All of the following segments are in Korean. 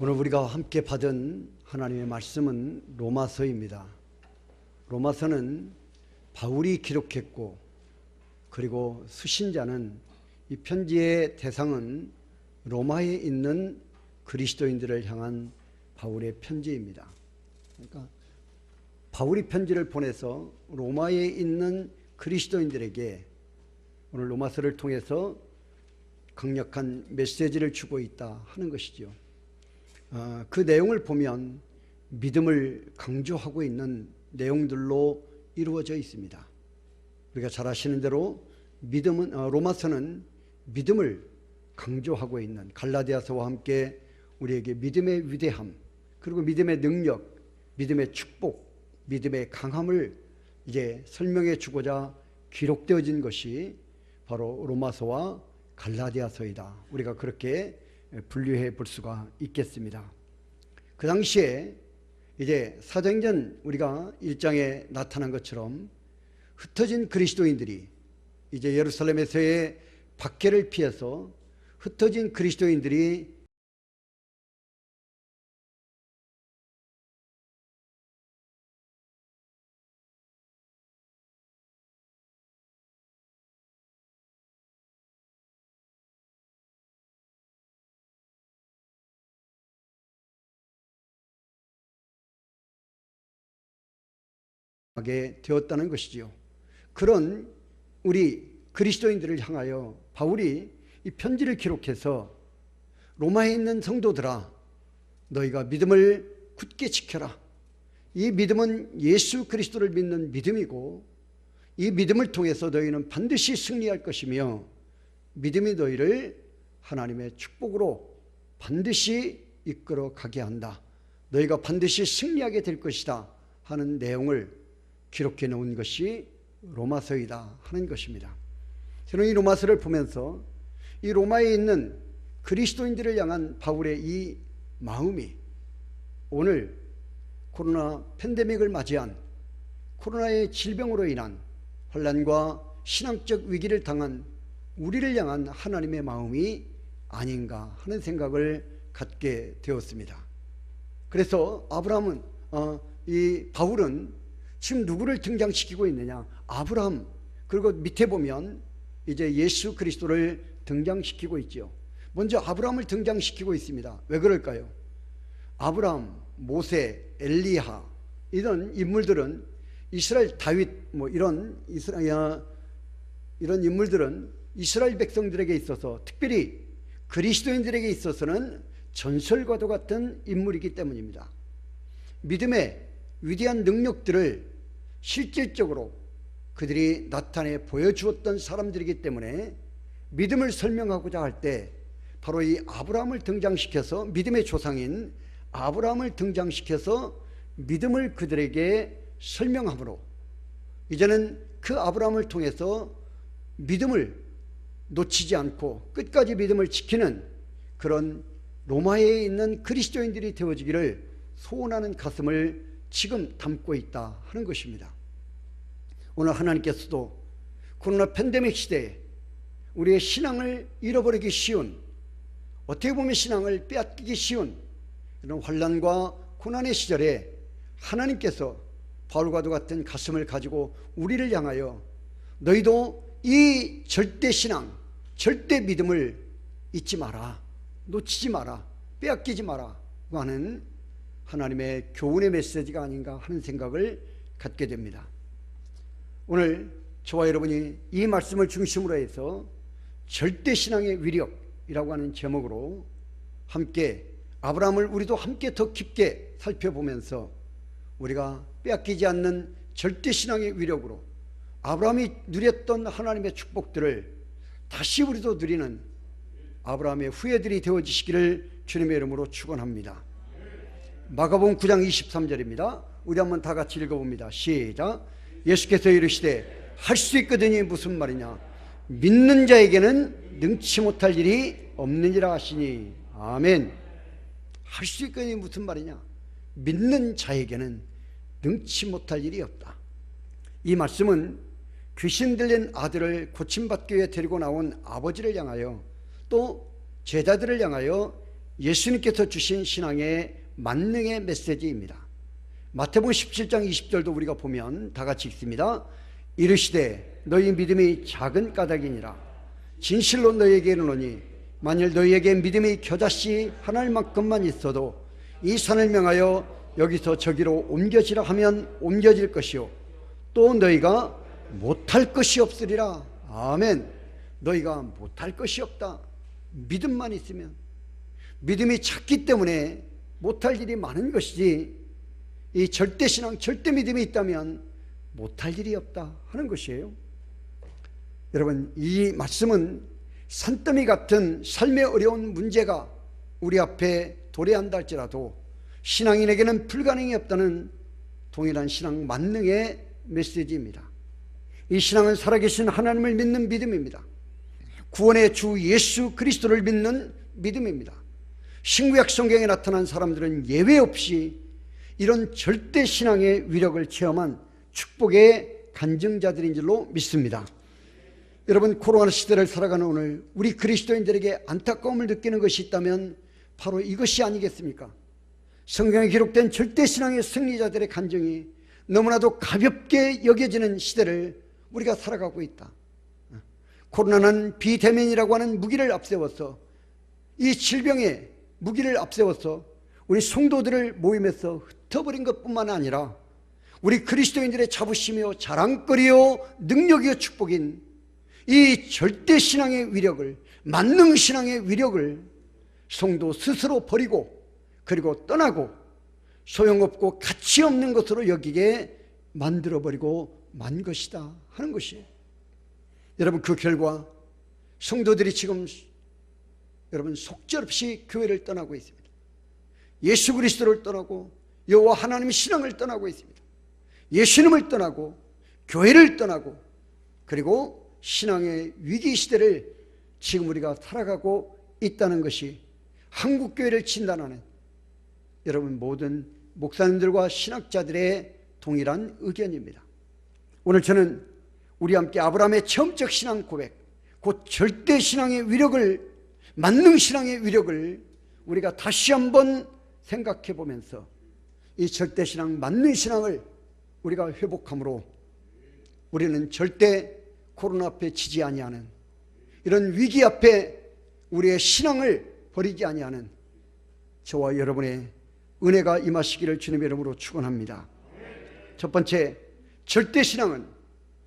오늘 우리가 함께 받은 하나님의 말씀은 로마서입니다. 로마서는 바울이 기록했고, 그리고 수신자는 이 편지의 대상은 로마에 있는 그리스도인들을 향한 바울의 편지입니다. 그러니까 바울이 편지를 보내서 로마에 있는 그리스도인들에게 오늘 로마서를 통해서 강력한 메시지를 주고 있다 하는 것이죠. 그 내용을 보면 믿음을 강조하고 있는 내용들로 이루어져 있습니다. 우리가 잘 아시는 대로 로마서는 믿음을 강조하고 있는, 갈라디아서와 함께 우리에게 믿음의 위대함, 그리고 믿음의 능력, 믿음의 축복, 믿음의 강함을 이제 설명해 주고자 기록되어진 것이 바로 로마서와 갈라디아서이다. 우리가 그렇게 분류해 볼 수가 있겠습니다. 그 당시에 이제 사도행전 우리가 1장에 나타난 것처럼 흩어진 그리스도인들이 이제 예루살렘에서의 박해를 피해서 흩어진 그리스도인들이 하게 되었다는 것이지요. 그런 우리 그리스도인들을 향하여 바울이 이 편지를 기록해서 로마에 있는 성도들아, 너희가 믿음을 굳게 지켜라. 이 믿음은 예수 그리스도를 믿는 믿음이고, 이 믿음을 통해서 너희는 반드시 승리할 것이며, 믿음이 너희를 하나님의 축복으로 반드시 이끌어 가게 한다. 너희가 반드시 승리하게 될 것이다 하는 내용을 기록해 놓은 것이 로마서이다 하는 것입니다. 저는 이 로마서를 보면서 이 로마에 있는 그리스도인들을 향한 바울의 이 마음이 오늘 코로나 팬데믹을 맞이한, 코로나의 질병으로 인한 혼란과 신앙적 위기를 당한 우리를 향한 하나님의 마음이 아닌가 하는 생각을 갖게 되었습니다. 그래서 이 바울은 지금 누구를 등장시키고 있느냐? 아브라함, 그리고 밑에 보면 이제 예수 그리스도를 등장시키고 있죠. 먼저 아브라함을 등장시키고 있습니다. 왜 그럴까요? 아브라함, 모세, 엘리야 이런 인물들은 이스라엘 다윗 이런 인물들은 이스라엘 백성들에게 있어서, 특별히 그리스도인들에게 있어서는 전설과도 같은 인물이기 때문입니다. 믿음의 위대한 능력들을 실질적으로 그들이 나타내 보여주었던 사람들이기 때문에 믿음을 설명하고자 할 때 바로 이 아브라함을 등장시켜서, 믿음의 조상인 아브라함을 등장시켜서 믿음을 그들에게 설명함으로 이제는 그 아브라함을 통해서 믿음을 놓치지 않고 끝까지 믿음을 지키는 그런 로마에 있는 그리스도인들이 되어지기를 소원하는 가슴을 지금 담고 있다 하는 것입니다. 오늘 하나님께서도 코로나 팬데믹 시대에 우리의 신앙을 잃어버리기 쉬운, 어떻게 보면 신앙을 빼앗기기 쉬운 이런 혼란과 고난의 시절에 하나님께서 바울과도 같은 가슴을 가지고 우리를 향하여 너희도 이 절대 신앙, 절대 믿음을 잊지 마라, 놓치지 마라, 빼앗기지 마라 하는 하나님의 교훈의 메시지가 아닌가 하는 생각을 갖게 됩니다. 오늘 저와 여러분이 이 말씀을 중심으로 해서 절대신앙의 위력이라고 하는 제목으로 함께 아브라함을 우리도 함께 더 깊게 살펴보면서 우리가 빼앗기지 않는 절대신앙의 위력으로 아브라함이 누렸던 하나님의 축복들을 다시 우리도 누리는 아브라함의 후예들이 되어지시기를 주님의 이름으로 축원합니다. 마가복음 9장 23절입니다. 우리 한번 다 같이 읽어봅니다. 시작. 예수께서 이르시되 할 수 있거든이 무슨 말이냐? 믿는 자에게는 능치 못할 일이 없느니라 하시니. 아멘. 할 수 있거든이 무슨 말이냐? 믿는 자에게는 능치 못할 일이 없다. 이 말씀은 귀신 들린 아들을 고침받기 위해 데리고 나온 아버지를 향하여, 또 제자들을 향하여 예수님께서 주신 신앙의 만능의 메시지입니다. 마태복음 17장 20절도 우리가 보면 다 같이 읽습니다. 이르시되 너희 믿음이 작은 까닭이니라. 진실로 너희에게 이르노니 만일 너희에게 믿음이 겨자씨 하나만큼만 있어도 이 산을 명하여 여기서 저기로 옮겨지라 하면 옮겨질 것이요 또 너희가 못할 것이 없으리라. 아멘. 너희가 못할 것이 없다. 믿음만 있으면. 믿음이 작기 때문에 못할 일이 많은 것이지, 이 절대신앙, 절대믿음이 있다면 못할 일이 없다 하는 것이에요. 여러분, 이 말씀은 산더미 같은 삶의 어려운 문제가 우리 앞에 도래한다 할지라도 신앙인에게는 불가능이 없다는 동일한 신앙 만능의 메시지입니다. 이 신앙은 살아계신 하나님을 믿는 믿음입니다. 구원의 주 예수 그리스도를 믿는 믿음입니다. 신구약 성경에 나타난 사람들은 예외 없이 이런 절대 신앙의 위력을 체험한 축복의 간증자들인 줄로 믿습니다. 여러분, 코로나 시대를 살아가는 오늘 우리 그리스도인들에게 안타까움을 느끼는 것이 있다면 바로 이것이 아니겠습니까? 성경에 기록된 절대 신앙의 승리자들의 간증이 너무나도 가볍게 여겨지는 시대를 우리가 살아가고 있다. 코로나는 비대면이라고 하는 무기를 앞세워서, 이 질병의 무기를 앞세워서 우리 성도들을 모임에서 흩어버린 것뿐만 아니라 우리 그리스도인들의 자부심이요 자랑거리요 능력이요 축복인 이 절대신앙의 위력을, 만능신앙의 위력을 성도 스스로 버리고 그리고 떠나고 소용없고 가치없는 것으로 여기게 만들어버리고 만 것이다 하는 것이에요. 여러분, 그 결과 성도들이 지금 여러분 속절없이 교회를 떠나고 있습니다. 예수 그리스도를 떠나고 여호와 하나님의 신앙을 떠나고 있습니다. 예수님을 떠나고 교회를 떠나고 그리고 신앙의 위기 시대를 지금 우리가 살아가고 있다는 것이 한국교회를 진단하는 여러분 모든 목사님들과 신학자들의 동일한 의견입니다. 오늘 저는 우리 함께 아브라함의 체험적 신앙 고백, 곧 절대 신앙의 위력을, 만능 신앙의 위력을 우리가 다시 한번 생각해 보면서 이 절대 신앙, 만능 신앙을 우리가 회복함으로 우리는 절대 코로나 앞에 지지 아니하는, 이런 위기 앞에 우리의 신앙을 버리지 아니하는 저와 여러분의 은혜가 임하시기를 주님의 이름으로 축원합니다. 첫 번째, 절대 신앙은,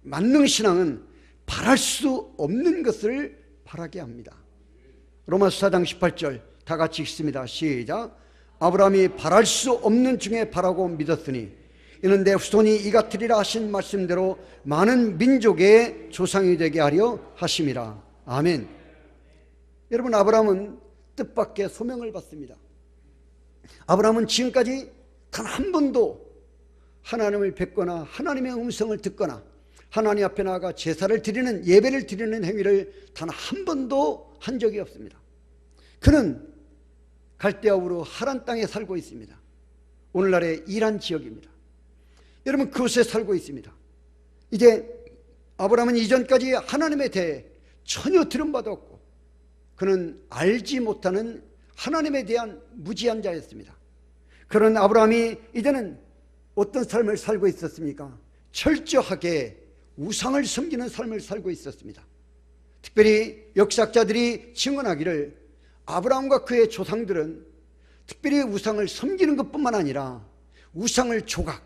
만능 신앙은 바랄 수 없는 것을 바라게 합니다. 로마서 4장 18절 다 같이 읽습니다. 시작. 아브라함이 바랄 수 없는 중에 바라고 믿었으니 이는 내 후손이 이같으리라 하신 말씀대로 많은 민족의 조상이 되게 하려 하심이라. 아멘. 여러분, 아브라함은 뜻밖의 소명을 받습니다. 아브라함은 지금까지 단 한 번도 하나님을 뵙거나 하나님의 음성을 듣거나 하나님 앞에 나아가 제사를 드리는, 예배를 드리는 행위를 단 한 번도 한 적이 없습니다. 그는 갈대아 우르 하란 땅에 살고 있습니다. 오늘날의 이란 지역입니다. 여러분, 그곳에 살고 있습니다. 이제 아브라함은 이전까지 하나님에 대해 전혀 들은 바도 없고 그는 알지 못하는 하나님에 대한 무지한 자였습니다. 그런 아브라함이 이제는 어떤 삶을 살고 있었습니까? 철저하게 우상을 섬기는 삶을 살고 있었습니다. 특별히 역사학자들이 증언하기를 아브라함과 그의 조상들은 특별히 우상을 섬기는 것뿐만 아니라 우상을 조각,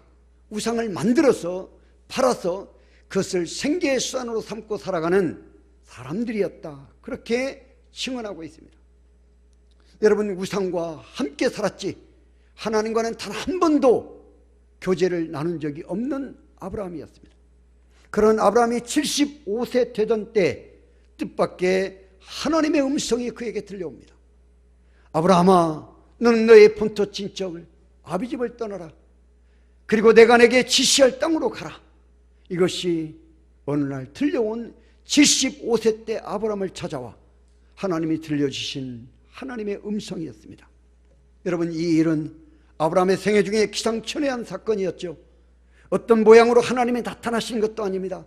우상을 만들어서 팔아서 그것을 생계의 수단으로 삼고 살아가는 사람들이었다, 그렇게 증언하고 있습니다. 여러분, 우상과 함께 살았지 하나님과는 단 한 번도 교제를 나눈 적이 없는 아브라함이었습니다. 그런 아브라함이 75세 되던 때 뜻밖의 하나님의 음성이 그에게 들려옵니다. 아브라함아, 너는 너의 본토 친척을 아비 집을 떠나라. 그리고 내가 내게 지시할 땅으로 가라. 이것이 어느 날 들려온 75세 때 아브라함을 찾아와 하나님이 들려주신 하나님의 음성이었습니다. 여러분, 이 일은 아브라함의 생애 중에 기상천외한 사건이었죠. 어떤 모양으로 하나님이 나타나신 것도 아닙니다.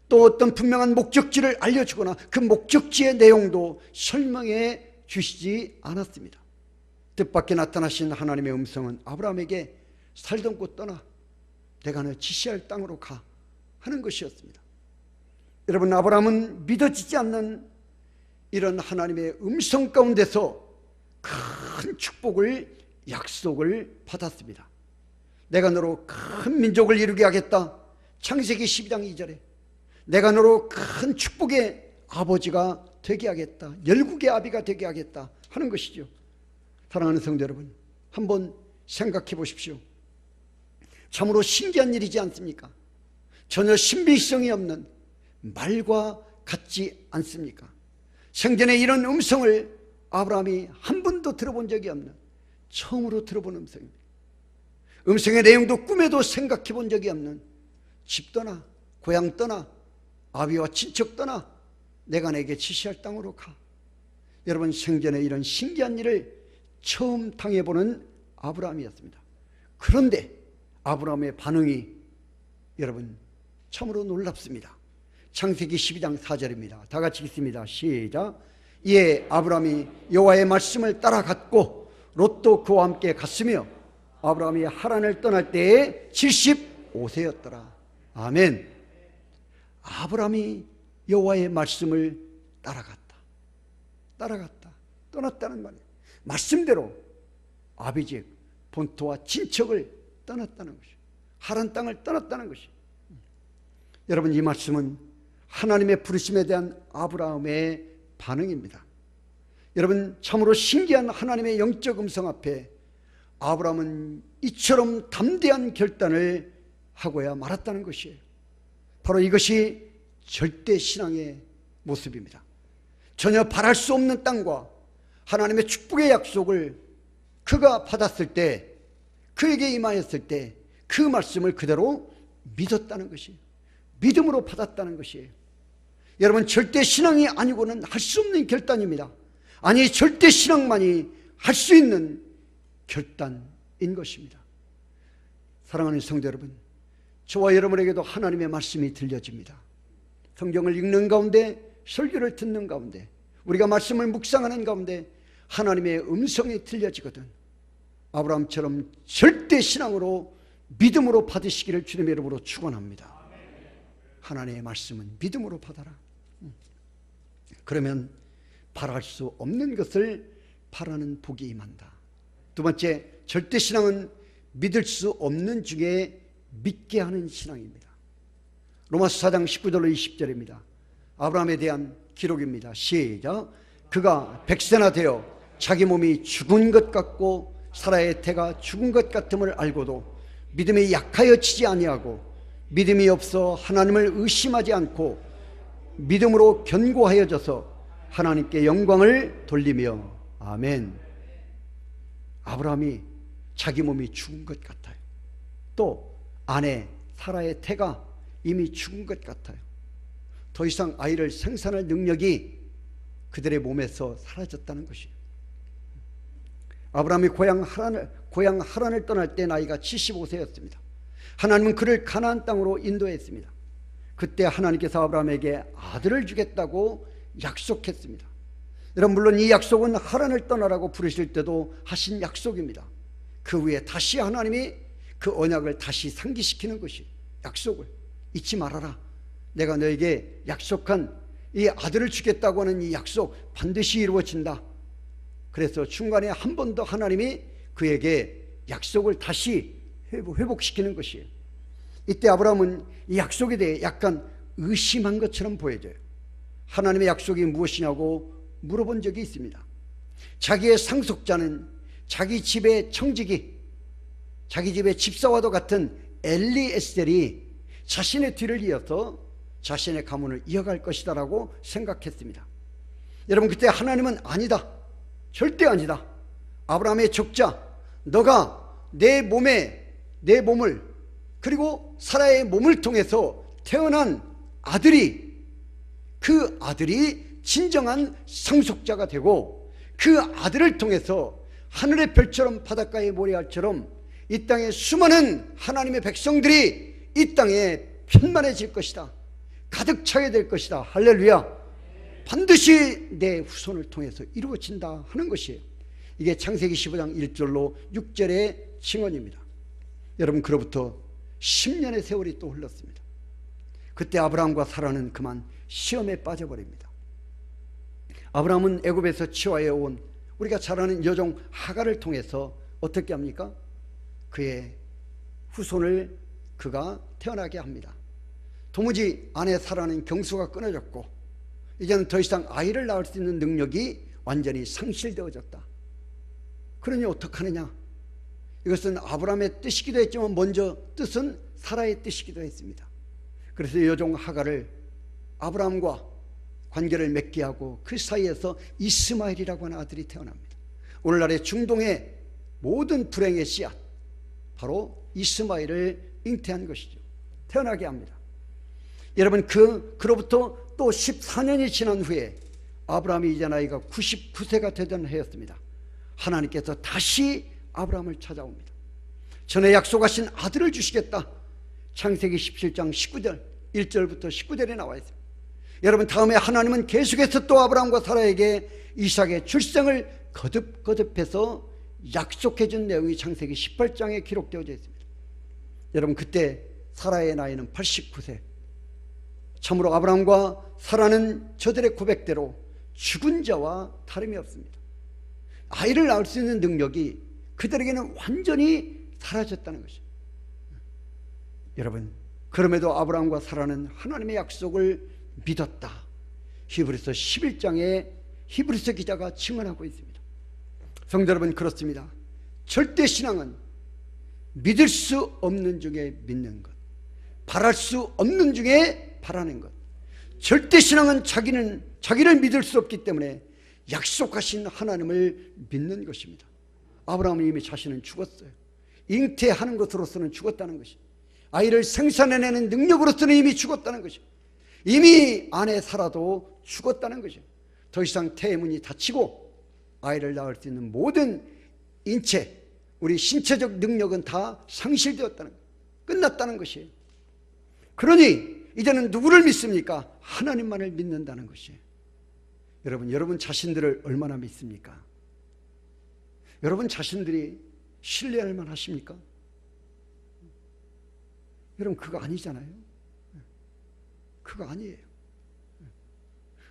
또 어떤 분명한 목적지를 알려주거나 그 목적지의 내용도 설명해 주시지 않았습니다. 뜻밖의 나타나신 하나님의 음성은 아브라함에게 살던 곳 떠나 내가 너 지시할 땅으로 가 하는 것이었습니다. 여러분, 아브라함은 믿어지지 않는 이런 하나님의 음성 가운데서 큰 축복을, 약속을 받았습니다. 내가 너로 큰 민족을 이루게 하겠다. 창세기 12장 2절에 내가 너로 큰 축복의 아버지가 되게 하겠다. 열국의 아비가 되게 하겠다 하는 것이죠. 사랑하는 성도 여러분, 한번 생각해 보십시오. 참으로 신기한 일이지 않습니까? 전혀 신빙성이 없는 말과 같지 않습니까? 생전에 이런 음성을 아브라함이 한 번도 들어본 적이 없는 처음으로 들어본 음성입니다. 음성의 내용도 꿈에도 생각해 본 적이 없는 집 떠나, 고향 떠나, 아비와 친척 떠나 내가 내게 지시할 땅으로 가. 여러분, 생전에 이런 신기한 일을 처음 당해보는 아브라함이었습니다. 그런데 아브라함의 반응이 여러분 참으로 놀랍습니다. 창세기 12장 4절입니다. 다 같이 읽습니다. 시작. 이에 아브라함이 여호와의 말씀을 따라갔고 롯도 그와 함께 갔으며 아브라함이 하란을 떠날 때에 75세였더라. 아멘. 아브라함이 여호와의 말씀을 따라갔다. 떠났다는 말이에요. 말씀대로 아비집, 본토와 친척을 떠났다는 것이에요. 하란 땅을 떠났다는 것이에요. 여러분, 이 말씀은 하나님의 부르심에 대한 아브라함의 반응입니다. 여러분, 참으로 신기한 하나님의 영적 음성 앞에 아브라함은 이처럼 담대한 결단을 하고야 말았다는 것이에요. 바로 이것이 절대 신앙의 모습입니다. 전혀 바랄 수 없는 땅과 하나님의 축복의 약속을 그가 받았을 때, 그에게 임하였을 때 그 말씀을 그대로 믿었다는 것이에요. 믿음으로 받았다는 것이에요. 여러분, 절대 신앙이 아니고는 할 수 없는 결단입니다. 아니, 절대 신앙만이 할 수 있는 결단인 것입니다. 사랑하는 성도 여러분, 저와 여러분에게도 하나님의 말씀이 들려집니다. 성경을 읽는 가운데, 설교를 듣는 가운데, 우리가 말씀을 묵상하는 가운데 하나님의 음성이 들려지거든 아브라함처럼 절대 신앙으로 믿음으로 받으시기를 주님의 이름으로 축원합니다. 하나님의 말씀은 믿음으로 받아라. 그러면 바랄 수 없는 것을 바라는 복이 임한다. 두 번째, 절대 신앙은 믿을 수 없는 중에 믿게 하는 신앙입니다. 로마서 4장 19절로 20절입니다. 아브라함에 대한 기록입니다. 시작. 그가 100세나 되어 자기 몸이 죽은 것 같고 사라의 태가 죽은 것 같음을 알고도 믿음이 약하여 지지 아니하고 믿음이 없어 하나님을 의심하지 않고 믿음으로 견고하여져서 하나님께 영광을 돌리며. 아멘. 아브라함이 자기 몸이 죽은 것 같아요. 또 아내 사라의 태가 이미 죽은 것 같아요. 더 이상 아이를 생산할 능력이 그들의 몸에서 사라졌다는 것이에요. 아브라함이 고향 하란을 떠날 때 나이가 75세였습니다. 하나님은 그를 가나안 땅으로 인도했습니다. 그때 하나님께서 아브라함에게 아들을 주겠다고 약속했습니다. 여러분, 물론 이 약속은 하란을 떠나라고 부르실 때도 하신 약속입니다. 그 후에 다시 하나님이 그 언약을 다시 상기시키는 것이, 약속을 잊지 말아라. 내가 너에게 약속한 이 아들을 주겠다고 하는 이 약속 반드시 이루어진다. 그래서 중간에 한 번 더 하나님이 그에게 약속을 다시 회복시키는 것이에요. 이때 아브라함은 이 약속에 대해 약간 의심한 것처럼 보여져요. 하나님의 약속이 무엇이냐고 물어본 적이 있습니다. 자기의 상속자는 자기 집의 청지기, 자기 집의 집사와도 같은 엘리에셀이 자신의 뒤를 이어서 자신의 가문을 이어갈 것이다라고 생각했습니다. 여러분, 그때 하나님은 아니다, 절대 아니다. 아브라함의 적자, 너가 내 몸을 그리고 사라의 몸을 통해서 태어난 아들이, 그 아들이 진정한 상속자가 되고 그 아들을 통해서 하늘의 별처럼 바닷가의 모래알처럼 이 땅의 수많은 하나님의 백성들이 이 땅에 편만해질 것이다. 가득 차게 될 것이다. 할렐루야. 반드시 내 후손을 통해서 이루어진다 하는 것이에요. 이게 창세기 15장 1절로 6절의 증언입니다. 여러분, 그로부터 10년의 세월이 또 흘렀습니다. 그때 아브라함과 사라는 그만 시험에 빠져버립니다. 아브라함은 애굽에서 치화해 온 우리가 잘 아는 여종 하갈을 통해서 어떻게 합니까? 그의 후손을 그가 태어나게 합니다. 도무지 아내 사라는 경수가 끊어졌고 이제는 더 이상 아이를 낳을 수 있는 능력이 완전히 상실되어졌다. 그러니 어떡하느냐? 이것은 아브라함의 뜻이기도 했지만 먼저 뜻은 사라의 뜻이기도 했습니다. 그래서 여종 하갈을 아브라함과 관계를 맺게 하고 그 사이에서 이스마엘이라고 하는 아들이 태어납니다. 오늘날의 중동의 모든 불행의 씨앗, 바로 이스마엘을 잉태한 것이죠. 태어나게 합니다. 여러분, 그로부터 또 14년이 지난 후에 아브라함이 이제 나이가 99세가 되던 해였습니다. 하나님께서 다시 아브라함을 찾아옵니다. 전에 약속하신 아들을 주시겠다. 창세기 17장 19절 1절부터 19절에 나와 있습니다. 여러분, 다음에 하나님은 계속해서 또 아브라함과 사라에게 이삭의 출생을 거듭해서 약속해 준 내용이 창세기 18장에 기록되어져 있습니다. 여러분, 그때 사라의 나이는 89세. 참으로 아브라함과 사라는 저들의 고백대로 죽은 자와 다름이 없습니다. 아이를 낳을 수 있는 능력이 그들에게는 완전히 사라졌다는 것입니다. 여러분, 그럼에도 아브라함과 사라는 하나님의 약속을 믿었다. 히브리서 11장에 히브리서 기자가 증언하고 있습니다. 성도 여러분, 그렇습니다. 절대 신앙은 믿을 수 없는 중에 믿는 것, 바랄 수 없는 중에 바라는 것. 절대 신앙은 자기를 믿을 수 없기 때문에 약속하신 하나님을 믿는 것입니다. 아브라함은 이미 자신은 죽었어요. 잉태하는 것으로서는 죽었다는 것이, 아이를 생산해내는 능력으로서는 이미 죽었다는 것이, 이미 아내 사라도 죽었다는 것이, 더 이상 태의 문이 닫히고 아이를 낳을 수 있는 모든 인체, 우리 신체적 능력은 다 상실되었다는 것, 끝났다는 것이에요. 그러니 이제는 누구를 믿습니까? 하나님만을 믿는다는 것이에요. 여러분 자신들을 얼마나 믿습니까? 여러분 자신들이 신뢰할 만하십니까? 여러분, 그거 아니잖아요. 그거 아니에요.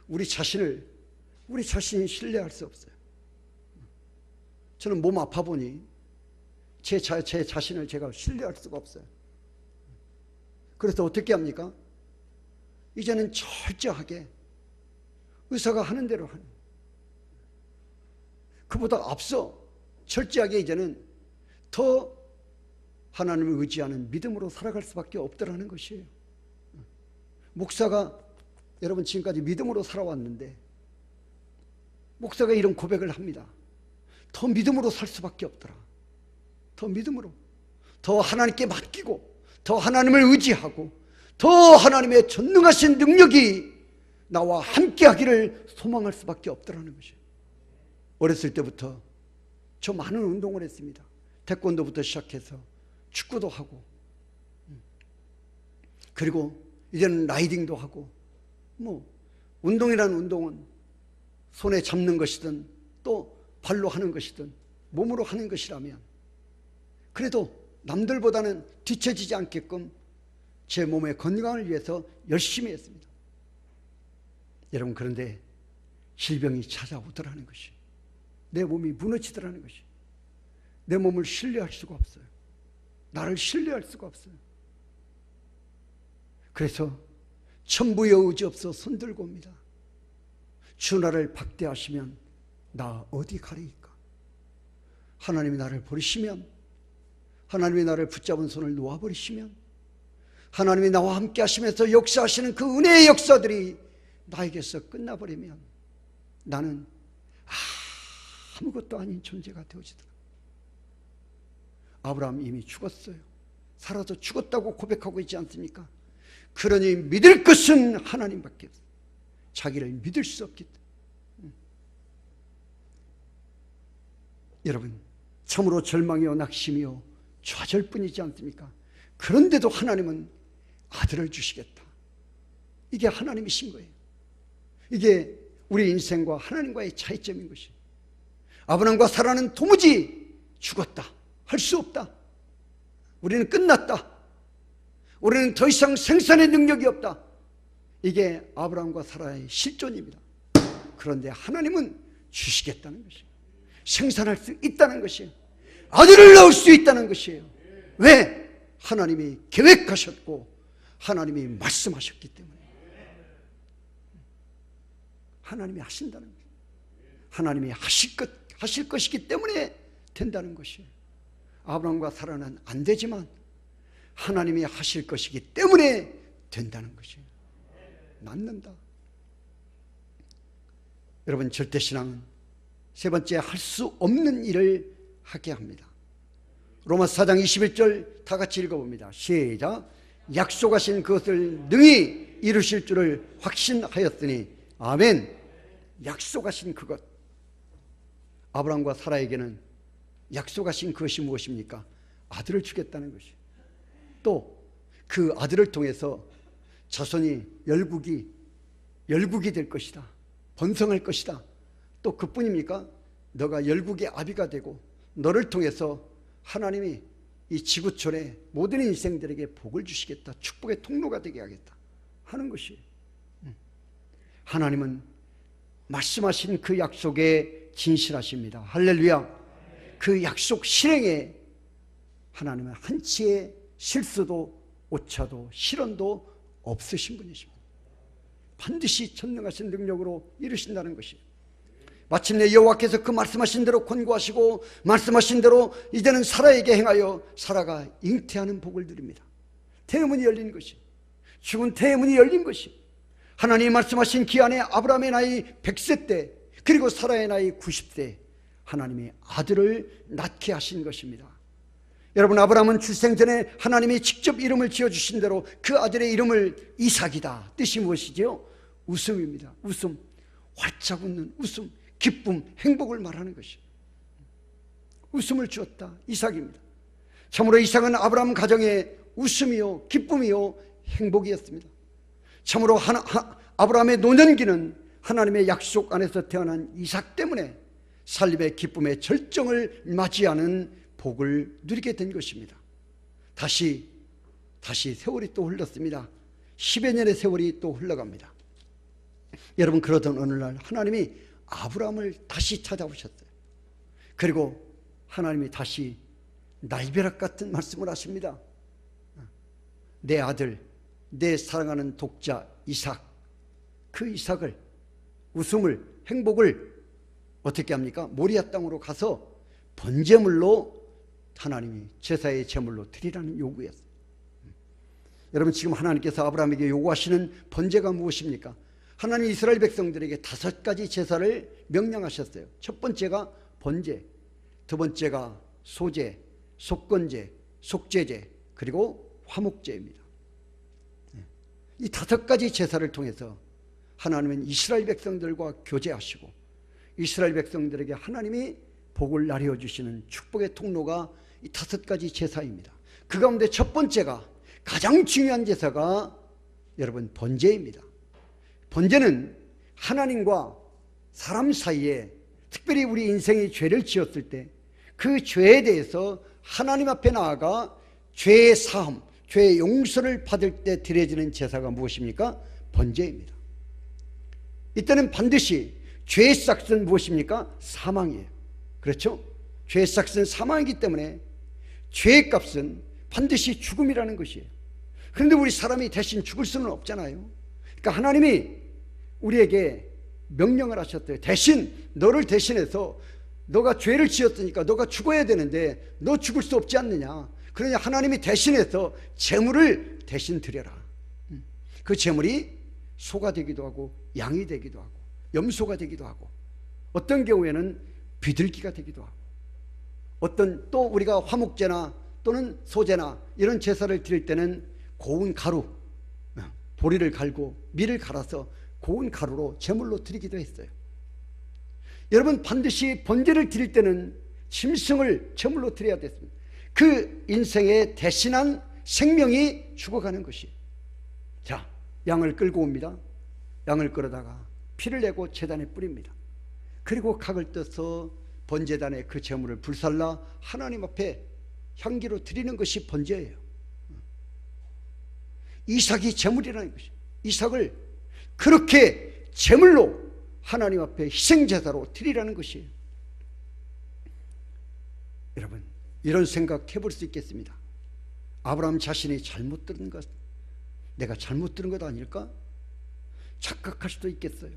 우리 자신이 신뢰할 수 없어요. 저는 몸 아파 보니 제 자신을 제가 신뢰할 수가 없어요. 그래서 어떻게 합니까? 이제는 철저하게 의사가 하는 대로 하는, 그보다 앞서 철저하게 이제는 더 하나님을 의지하는 믿음으로 살아갈 수밖에 없더라는 것이에요. 목사가 여러분 지금까지 믿음으로 살아왔는데 목사가 이런 고백을 합니다. 더 믿음으로 살 수밖에 없더라. 더 믿음으로, 더 하나님께 맡기고, 더 하나님을 의지하고, 더 하나님의 전능하신 능력이 나와 함께 하기를 소망할 수밖에 없더라는 것이에요. 어렸을 때부터 저 많은 운동을 했습니다. 태권도부터 시작해서 축구도 하고, 그리고 이제는 라이딩도 하고, 운동이라는 운동은 손에 잡는 것이든 또 발로 하는 것이든 몸으로 하는 것이라면 그래도 남들보다는 뒤처지지 않게끔 제 몸의 건강을 위해서 열심히 했습니다. 여러분, 그런데 질병이 찾아오더라는 것이, 내 몸이 무너지더라는 것이, 내 몸을 신뢰할 수가 없어요. 나를 신뢰할 수가 없어요. 그래서 천부의 의지 없어 손들고 옵니다. 주 나를 박대하시면 나 어디 가리이까? 하나님이 나를 버리시면, 하나님이 나를 붙잡은 손을 놓아버리시면, 하나님이 나와 함께 하시면서 역사하시는 그 은혜의 역사들이 나에게서 끝나버리면 나는 아무것도 아닌 존재가 되어지더라. 아브라함 이미 죽었어요. 살아서 죽었다고 고백하고 있지 않습니까? 그러니 믿을 것은 하나님밖에 없어요. 자기를 믿을 수 없기 때문에. 여러분, 참으로 절망이요 낙심이요 좌절뿐이지 않습니까? 그런데도 하나님은 아들을 주시겠다. 이게 하나님이신 거예요. 이게 우리 인생과 하나님과의 차이점인 것이에요. 아브라함과 사라는 도무지 죽었다, 할 수 없다, 우리는 끝났다, 우리는 더 이상 생산의 능력이 없다. 이게 아브라함과 사라의 실존입니다. 그런데 하나님은 주시겠다는 것이에요. 생산할 수 있다는 것이에요. 아들을 낳을 수 있다는 것이에요. 왜? 하나님이 계획하셨고 하나님이 말씀하셨기 때문에. 하나님이 하신다는 거예요. 하나님이 하실 것이기 때문에 된다는 것이에요. 아브라함과 사라는 안 되지만 하나님이 하실 것이기 때문에 된다는 것이에요. 낫는다. 여러분, 절대신앙은 세 번째, 할 수 없는 일을 하게 합니다. 로마서 4장 21절 다 같이 읽어봅니다. 시작. 약속하신 그것을 능히 이루실 줄을 확신하였으니. 아멘. 약속하신 그것. 아브라함과 사라에게는 약속하신 그것이 무엇입니까? 아들을 주겠다는 것이에요. 또 그 아들을 통해서 자손이 열국이 될 것이다, 번성할 것이다. 또 그뿐입니까? 너가 열국의 아비가 되고 너를 통해서 하나님이 이 지구촌의 모든 인생들에게 복을 주시겠다, 축복의 통로가 되게 하겠다 하는 것이에요. 하나님은 말씀하신 그 약속에 진실하십니다. 할렐루야. 그 약속 실행에 하나님은 한치의 실수도 오차도 실언도 없으신 분이십니다. 반드시 전능하신 능력으로 이루신다는 것이에요. 마침내 여호와께서 그 말씀하신 대로 권고하시고 말씀하신 대로 이제는 사라에게 행하여 사라가 잉태하는 복을 드립니다. 태문이 열린 것이, 죽은 태문이 열린 것이, 하나님이 말씀하신 기한에 아브라함의 나이 100세 때 그리고 사라의 나이 90세 하나님이 아들을 낳게 하신 것입니다. 여러분, 아브라함은 출생 전에 하나님이 직접 이름을 지어주신 대로 그 아들의 이름을 이삭이다. 뜻이 무엇이죠? 웃음입니다. 웃음, 활짝 웃는 웃음, 기쁨, 행복을 말하는 것이에요. 웃음을 주었다. 이삭입니다. 참으로 이삭은 아브라함 가정의 웃음이요 기쁨이요 행복이었습니다. 참으로 아브라함의 노년기는 하나님의 약속 안에서 태어난 이삭 때문에 살림의 기쁨의 절정을 맞이하는 복을 누리게 된 것입니다. 다시 세월이 또 흘렀습니다. 10여 년의 세월이 또 흘러갑니다. 여러분, 그러던 어느 날 하나님이 아브라함을 다시 찾아오셨어요. 그리고 하나님이 다시 날벼락 같은 말씀을 하십니다. 내 아들, 내 사랑하는 독자 이삭, 그 이삭을, 웃음을, 행복을 어떻게 합니까? 모리아 땅으로 가서 번제물로 하나님이 제사의 제물로 드리라는 요구였어요. 여러분, 지금 하나님께서 아브라함에게 요구하시는 번제가 무엇입니까? 하나님 이스라엘 백성들에게 5가지 제사를 명령하셨어요. 첫 번째가 번제, 두 번째가 소제, 속건제, 속죄제, 그리고 화목제입니다. 이 5가지 제사를 통해서 하나님은 이스라엘 백성들과 교제하시고 이스라엘 백성들에게 하나님이 복을 나누어 주시는 축복의 통로가 이 5가지 제사입니다. 그 가운데 첫 번째가, 가장 중요한 제사가 여러분 번제입니다. 번제는 하나님과 사람 사이에, 특별히 우리 인생이 죄를 지었을 때 그 죄에 대해서 하나님 앞에 나아가 죄의 사함, 죄의 용서를 받을 때 드려지는 제사가 무엇입니까? 번제입니다. 이때는 반드시 죄의 싹은 무엇입니까? 사망이에요. 그렇죠? 죄의 싹은 사망이기 때문에 죄의 값은 반드시 죽음이라는 것이에요. 그런데 우리 사람이 대신 죽을 수는 없잖아요. 그러니까 하나님이 우리에게 명령을 하셨어요. 대신 너를 대신해서, 너가 죄를 지었으니까 너가 죽어야 되는데 너 죽을 수 없지 않느냐. 그러니 하나님이 대신해서 제물을 대신 드려라. 그 제물이 소가 되기도 하고 양이 되기도 하고 염소가 되기도 하고 어떤 경우에는 비둘기가 되기도 하고 어떤 또 우리가 화목제나 또는 소제나 이런 제사를 드릴 때는 고운 가루, 보리를 갈고 밀을 갈아서 고운 가루로 제물로 드리기도 했어요. 여러분, 반드시 번제를 드릴 때는 짐승을 제물로 드려야 됐습니다. 그 인생에 대신한 생명이 죽어가는 것이. 자, 양을 끌고 옵니다. 양을 끌어다가 피를 내고 제단에 뿌립니다. 그리고 각을 떠서 번제단에 그 제물을 불살라 하나님 앞에 향기로 드리는 것이 번제예요. 이삭이 제물이라는 것이죠. 이삭을 그렇게 제물로 하나님 앞에 희생제사로 드리라는 것이에요. 여러분, 이런 생각 해볼 수 있겠습니다. 아브라함 자신이 잘못 들은 것, 내가 잘못 들은 것 아닐까? 착각할 수도 있겠어요.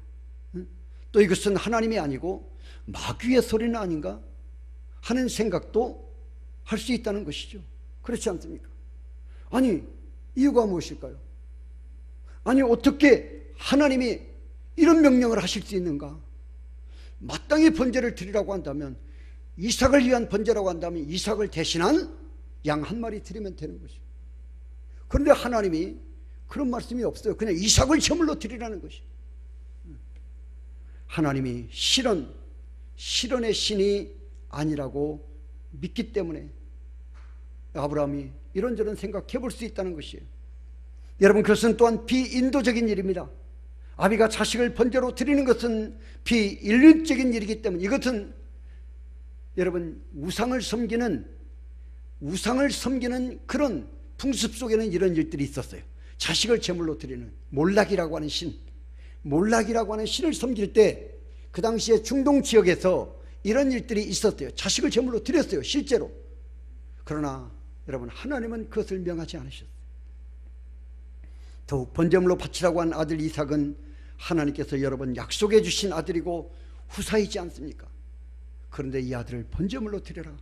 또 이것은 하나님이 아니고 마귀의 소리는 아닌가 하는 생각도 할 수 있다는 것이죠. 그렇지 않습니까? 아니, 이유가 무엇일까요? 아니, 어떻게 하나님이 이런 명령을 하실 수 있는가? 마땅히 번제를 드리라고 한다면, 이삭을 위한 번제라고 한다면 이삭을 대신한 양 한 마리 드리면 되는 것이죠. 그런데 하나님이 그런 말씀이 없어요. 그냥 이삭을 제물로 드리라는 것이죠. 하나님이 실현의 신이 아니라고 믿기 때문에 아브라함이 이런저런 생각해 볼 수 있다는 것이에요. 여러분, 그것은 또한 비인도적인 일입니다. 아비가 자식을 번제로 드리는 것은 비인륜적인 일이기 때문에, 이것은 여러분, 우상을 섬기는 그런 풍습 속에는 이런 일들이 있었어요. 자식을 제물로 드리는 몰락이라고 하는 신을 섬길 때 그 당시에 중동 지역에서 이런 일들이 있었대요. 자식을 제물로 드렸어요, 실제로. 그러나 여러분, 하나님은 그것을 명하지 않으셨어요. 더욱 번제물로 바치라고 한 아들 이삭은 하나님께서 여러 번 약속해 주신 아들이고 후사이지 않습니까? 그런데 이 아들을 번제물로 드려라.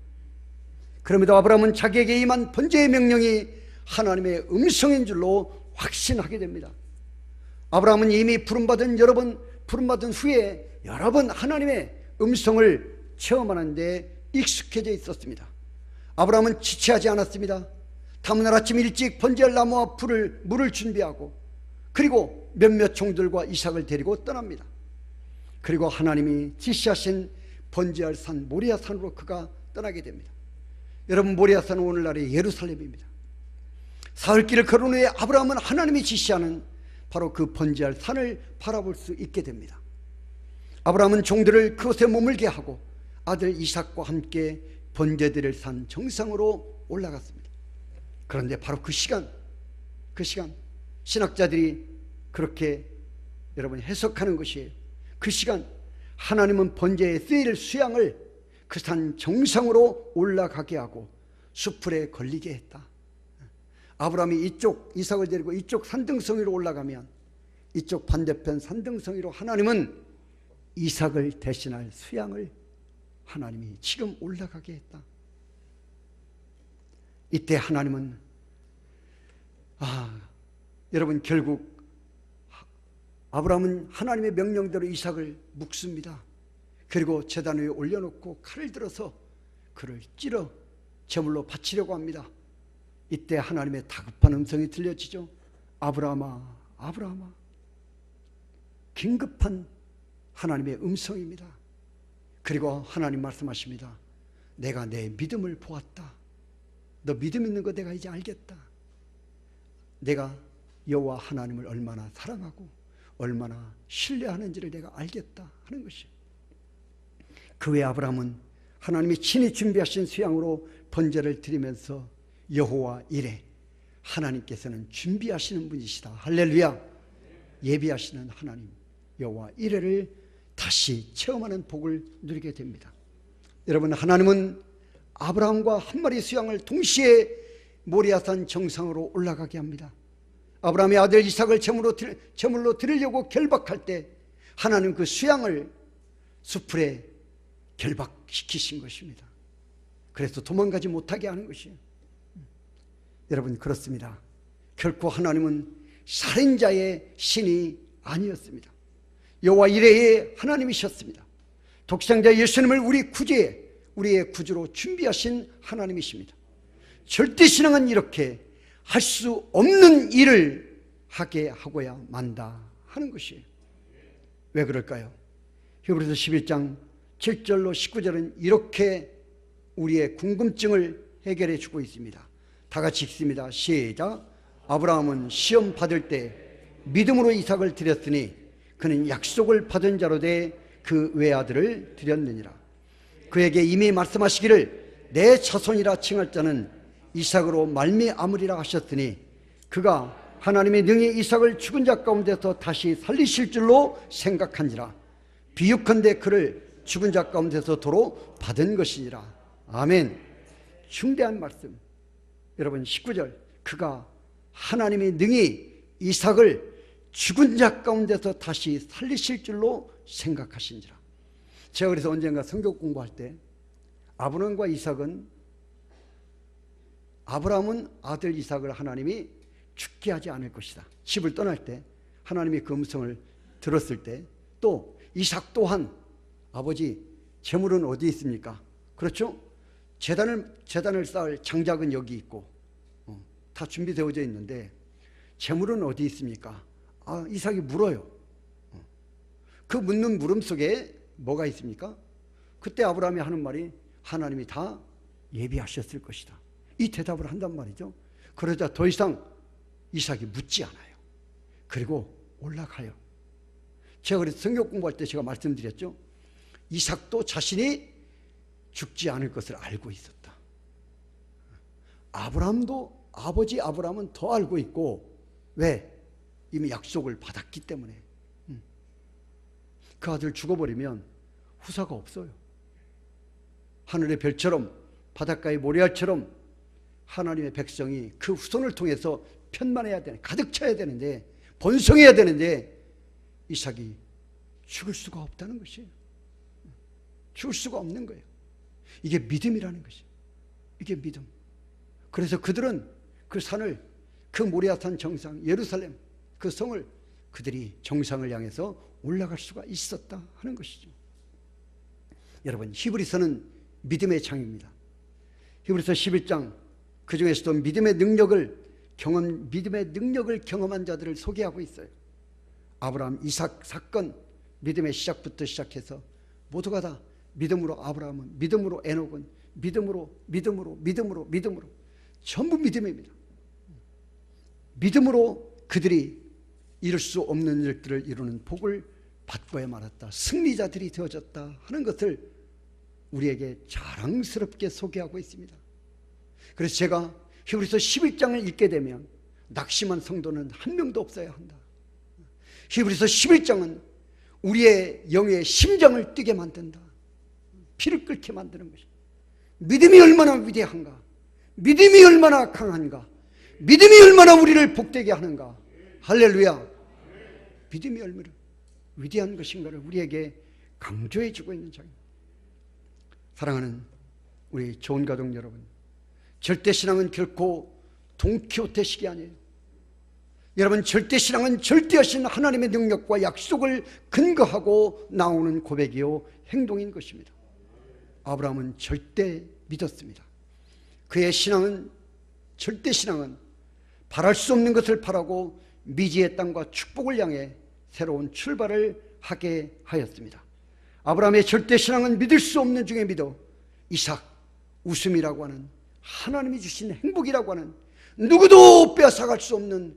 그럼에도 아브라함은 자기에게 임한 번제의 명령이 하나님의 음성인 줄로 확신하게 됩니다. 아브라함은 이미 부름받은 후에 여러 번 하나님의 음성을 체험하는데 익숙해져 있었습니다. 아브라함은 지체하지 않았습니다. 다음날 아침 일찍 번제할 나무와 물을 준비하고, 그리고 몇몇 종들과 이삭을 데리고 떠납니다. 그리고 하나님이 지시하신 번제할 산 모리아 산으로 그가 떠나게 됩니다. 여러분, 모리아 산은 오늘날의 예루살렘입니다. 사흘길을 걸은 후에 아브라함은 하나님이 지시하는 바로 그 번제할 산을 바라볼 수 있게 됩니다. 아브라함은 종들을 그곳에 머물게 하고 아들 이삭과 함께 번제드릴 산 정상으로 올라갔습니다. 그런데 바로 그 시간 신학자들이 그렇게 여러분 해석하는 것이에요. 그 시간 하나님은 번제의 쓰일 수양을 그 산 정상으로 올라가게 하고 수풀에 걸리게 했다. 아브라함이 이쪽 이삭을 데리고 이쪽 산등성 위로 올라가면 이쪽 반대편 산등성 위로 하나님은 이삭을 대신할 수양을 하나님이 지금 올라가게 했다. 이때 하나님은 여러분, 결국 아브라함은 하나님의 명령대로 이삭을 묶습니다. 그리고 제단 위에 올려놓고 칼을 들어서 그를 찔러 제물로 바치려고 합니다. 이때 하나님의 다급한 음성이 들려지죠. 아브라함아, 아브라함아. 긴급한 하나님의 음성입니다. 그리고 하나님 말씀하십니다. 내가 내 믿음을 보았다. 너 믿음 있는 거 내가 이제 알겠다. 내가 여호와 하나님을 얼마나 사랑하고 얼마나 신뢰하는지를 내가 알겠다 하는 것이에요. 그 외에 아브라함은 하나님이 친히 준비하신 수양으로 번제를 드리면서 여호와 이레, 하나님께서는 준비하시는 분이시다. 할렐루야. 예비하시는 하나님 여호와 이레를 다시 체험하는 복을 누리게 됩니다. 여러분, 하나님은 아브라함과 한 마리 수양을 동시에 모리아산 정상으로 올라가게 합니다. 아브라함의 아들 이삭을 제물로 드리려고 결박할 때 하나님 그 수양을 수풀에 결박시키신 것입니다. 그래서 도망가지 못하게 하는 것이에요. 여러분, 그렇습니다. 결코 하나님은 살인자의 신이 아니었습니다. 여호와 이레의 하나님이셨습니다. 독생자 예수님을 우리의 구주로 준비하신 하나님이십니다. 절대신앙은 이렇게 할 수 없는 일을 하게 하고야 만다 하는 것이에요. 왜 그럴까요? 히브리서 11장 7절로 19절은 이렇게 우리의 궁금증을 해결해 주고 있습니다. 다 같이 읽습니다. 시작. 아브라함은 시험 받을 때 믿음으로 이삭을 드렸으니 그는 약속을 받은 자로 돼 그 외아들을 드렸느니라. 그에게 이미 말씀하시기를 내 자손이라 칭할 자는 이삭으로 말미암으리라 하셨으니 그가 하나님의 능히 이삭을 죽은 자 가운데서 다시 살리실 줄로 생각한지라. 비유컨대 그를 죽은 자 가운데서 도로 받은 것이니라. 아멘. 중대한 말씀. 여러분 19절, 그가 하나님이 능히 이삭을 죽은 자 가운데서 다시 살리실 줄로 생각하신지라. 제가 그래서 언젠가 성경 공부할 때 아브라함과 이삭은, 아브라함은 아들 이삭을 하나님이 죽게 하지 않을 것이다. 집을 떠날 때 하나님이 그 음성을 들었을 때, 또 이삭 또한 아버지 재물은 어디 있습니까? 그렇죠? 제단을 쌓을 장작은 여기 있고 다 준비되어져 있는데 재물은 어디 있습니까? 이삭이 물어요. 그 묻는 물음 속에 뭐가 있습니까? 그때 아브라함이 하는 말이 하나님이 다 예비하셨을 것이다. 이 대답을 한단 말이죠. 그러자 더 이상 이삭이 묻지 않아요. 그리고 올라가요. 제가 그래서 성경 공부할 때 제가 말씀드렸죠. 이삭도 자신이 죽지 않을 것을 알고 있었다. 아브라함도, 아버지 아브라함은 더 알고 있고, 왜? 이미 약속을 받았기 때문에. 그 아들 죽어버리면 후사가 없어요. 하늘의 별처럼 바닷가의 모래알처럼 하나님의 백성이 그 후손을 통해서 편만해야 되는, 가득 차야 되는데, 번성해야 되는데 이삭이 죽을 수가 없다는 것이에요. 죽을 수가 없는 거예요. 이게 믿음이라는 것이에요. 이게 믿음. 그래서 그들은 그 산을, 그 모리아산 정상 예루살렘 그 성을 그들이 정상을 향해서 올라갈 수가 있었다 하는 것이죠. 여러분, 히브리서는 믿음의 장입니다. 히브리서 11장, 그 중에서도 믿음의 능력을 경험한 자들을 소개하고 있어요. 아브라함, 이삭 사건, 믿음의 시작부터 시작해서 모두가 다 믿음으로, 아브라함은 믿음으로, 에녹은 믿음으로 전부 믿음입니다. 믿음으로 그들이 이룰 수 없는 일들을 이루는 복을 받고야 말았다, 승리자들이 되어졌다 하는 것을 우리에게 자랑스럽게 소개하고 있습니다. 그래서 제가 히브리서 11장을 읽게 되면 낙심한 성도는 한 명도 없어야 한다. 히브리서 11장은 우리의 영의 심장을 뛰게 만든다. 피를 끓게 만드는 것이다. 믿음이 얼마나 위대한가, 믿음이 얼마나 강한가, 믿음이 얼마나 우리를 복되게 하는가. 할렐루야. 믿음이 얼마나 위대한 것인가를 우리에게 강조해 주고 있는 장입니다. 사랑하는 우리 좋은 가족 여러분, 절대신앙은 결코 돈키호테식이 아니에요. 여러분, 절대신앙은 절대하신 하나님의 능력과 약속을 근거하고 나오는 고백이요 행동인 것입니다. 아브라함은 절대 믿었습니다. 그의 신앙은, 절대신앙은 바랄 수 없는 것을 바라고 미지의 땅과 축복을 향해 새로운 출발을 하게 하였습니다. 아브라함의 절대신앙은 믿을 수 없는 중에 믿어 이삭, 웃음이라고 하는, 하나님이 주신 행복이라고 하는, 누구도 빼앗아갈 수 없는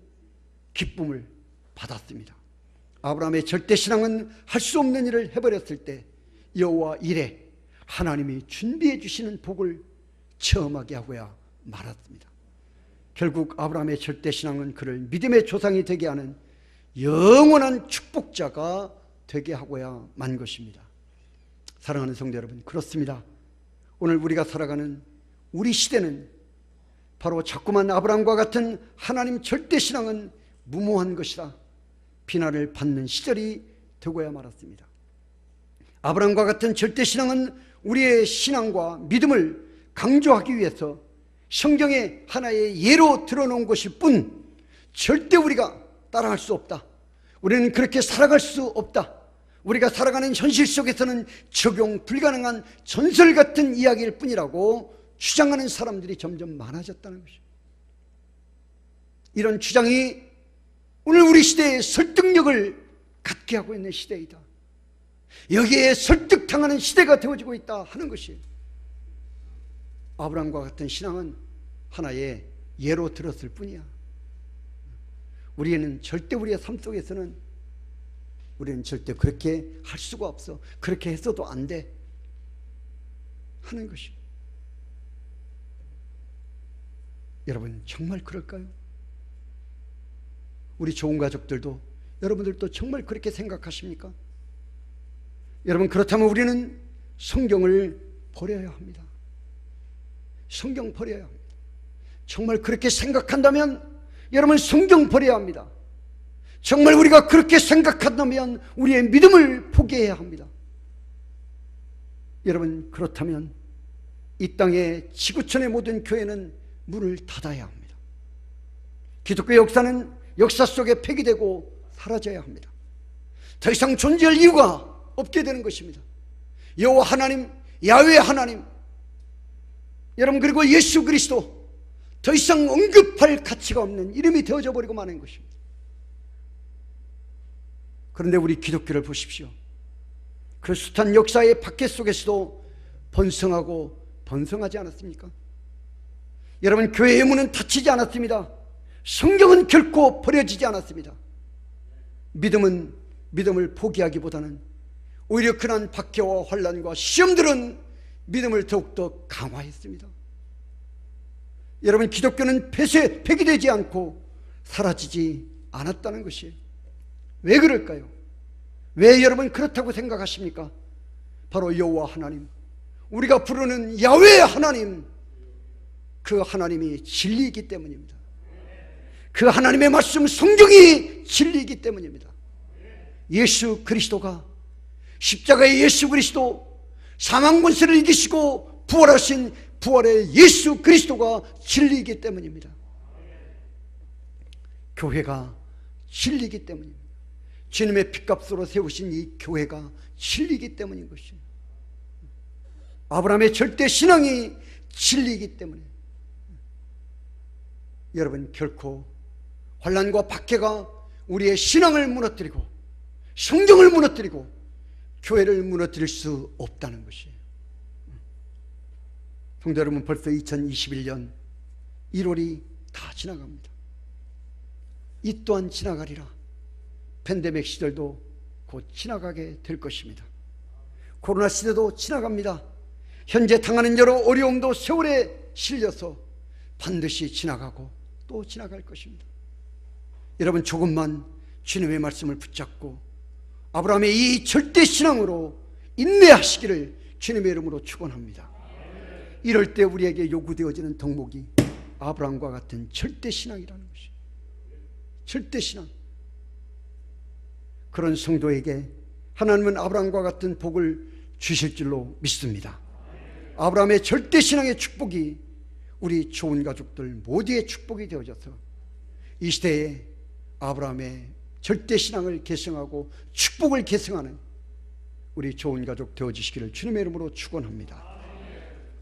기쁨을 받았습니다. 아브라함의 절대신앙은 할 수 없는 일을 해버렸을 때 여호와 이레, 하나님이 준비해 주시는 복을 체험하게 하고야 말았습니다. 결국 아브라함의 절대신앙은 그를 믿음의 조상이 되게 하는 영원한 축복자가 되게 하고야 만 것입니다. 사랑하는 성도 여러분, 그렇습니다. 오늘 우리가 살아가는 우리 시대는 바로 자꾸만 아브라함과 같은 하나님 절대신앙은 무모한 것이라 비난을 받는 시절이 되고야 말았습니다. 아브라함과 같은 절대신앙은 우리의 신앙과 믿음을 강조하기 위해서 성경의 하나의 예로 들어놓은 것일 뿐 절대 우리가 따라할 수 없다, 우리는 그렇게 살아갈 수 없다, 우리가 살아가는 현실 속에서는 적용 불가능한 전설 같은 이야기일 뿐이라고 주장하는 사람들이 점점 많아졌다는 것이죠. 이런 주장이 오늘 우리 시대의 설득력을 갖게 하고 있는 시대이다, 여기에 설득당하는 시대가 되어지고 있다 하는 것이에요. 아브라함과 같은 신앙은 하나의 예로 들었을 뿐이야. 우리는 절대, 우리의 삶 속에서는 우리는 절대 그렇게 할 수가 없어, 그렇게 했어도 안 돼. 하는 것이. 여러분 정말 그럴까요? 우리 좋은 가족들도, 여러분들도 정말 그렇게 생각하십니까? 여러분 그렇다면 우리는 성경을 버려야 합니다. 성경 버려야 합니다. 정말 그렇게 생각한다면 여러분 성경 버려야 합니다. 정말 우리가 그렇게 생각한다면 우리의 믿음을 포기해야 합니다. 여러분 그렇다면 이 땅의 지구촌의 모든 교회는 문을 닫아야 합니다. 기독교 역사는 역사 속에 폐기되고 사라져야 합니다. 더 이상 존재할 이유가 없게 되는 것입니다. 여호와 하나님, 야훼 하나님, 여러분 그리고 예수 그리스도 더 이상 언급할 가치가 없는 이름이 되어져 버리고 마는 것입니다. 그런데 우리 기독교를 보십시오. 그 숱한 역사의 박해 속에서도 번성하고 번성하지 않았습니까? 여러분 교회의 문은 닫히지 않았습니다. 성경은 결코 버려지지 않았습니다. 믿음은 믿음을 포기하기보다는 오히려 그러한 박해와 환난과 시험들은 믿음을 더욱더 강화했습니다. 여러분 기독교는 폐기되지 않고 사라지지 않았다는 것이에요. 왜 그럴까요? 왜 여러분 그렇다고 생각하십니까? 바로 여호와 하나님, 우리가 부르는 야훼 하나님, 그 하나님이 진리이기 때문입니다. 그 하나님의 말씀 성경이 진리이기 때문입니다. 예수 그리스도가, 십자가의 예수 그리스도, 사망 권세를 이기시고 부활하신 부활의 예수 그리스도가 진리이기 때문입니다. 교회가 진리이기 때문입니다. 주님의 핏값으로 세우신 이 교회가 진리이기 때문인 것이에요. 아브라함의 절대 신앙이 진리이기 때문에 여러분 결코 환난과 박해가 우리의 신앙을 무너뜨리고 성경을 무너뜨리고 교회를 무너뜨릴 수 없다는 것이에요. 성도 여러분, 벌써 2021년 1월이 다 지나갑니다. 이 또한 지나가리라. 팬데믹 시절도 곧 지나가게 될 것입니다. 코로나 시대도 지나갑니다. 현재 당하는 여러 어려움도 세월에 실려서 반드시 지나가고 또 지나갈 것입니다. 여러분 조금만 주님의 말씀을 붙잡고 아브라함의 이 절대 신앙으로 인내하시기를 주님의 이름으로 축원합니다. 이럴 때 우리에게 요구되어지는 덕목이 아브라함과 같은 절대 신앙이라는 것이에요. 절대 신앙. 그런 성도에게 하나님은 아브라함과 같은 복을 주실 줄로 믿습니다. 아브라함의 절대 신앙의 축복이 우리 좋은 가족들 모두의 축복이 되어져서 이 시대에 아브라함의 절대 신앙을 계승하고 축복을 계승하는 우리 좋은 가족 되어주시기를 주님의 이름으로 축원합니다.